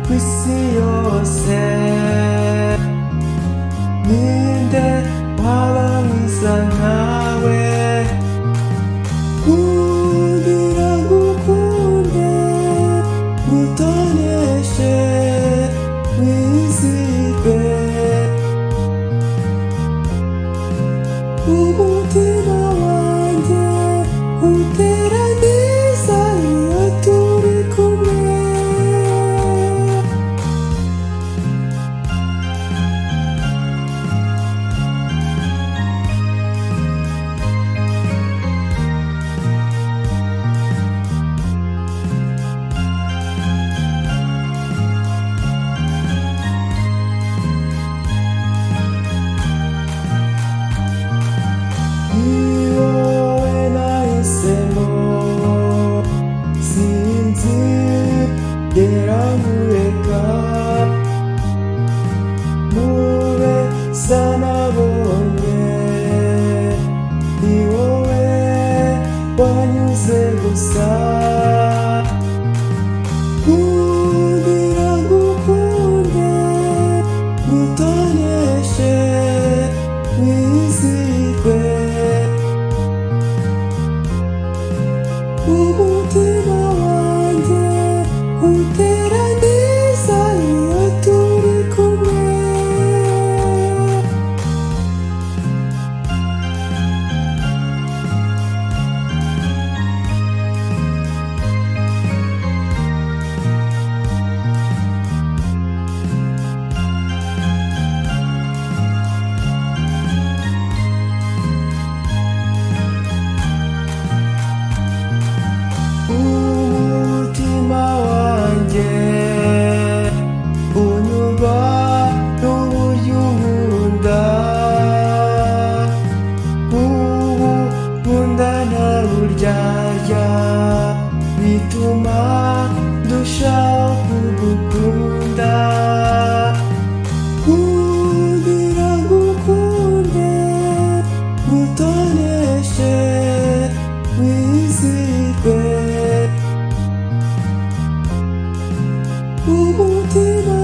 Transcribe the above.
kw'isi yose. Ninde waba mwiza nkawe kugira ngukunde ngutoneshe wizirwe. Umutima wanjye utera neza iyo turi kumwe. Wowe nahisemo sinzigera nkureka, mube sa nabonye ni wowe wanyuze gusa. Kugira ngukunde ngutoneshe wizirwe. Umutima wanjye utera neza iyo turi kumwe. Umutima wanjye unyurwa n'uburyo unkunda, nkunda nta buryarya bituma ndushaho kugukunda. Kugira ngukunde ngutoneshe wizirwe. Umutima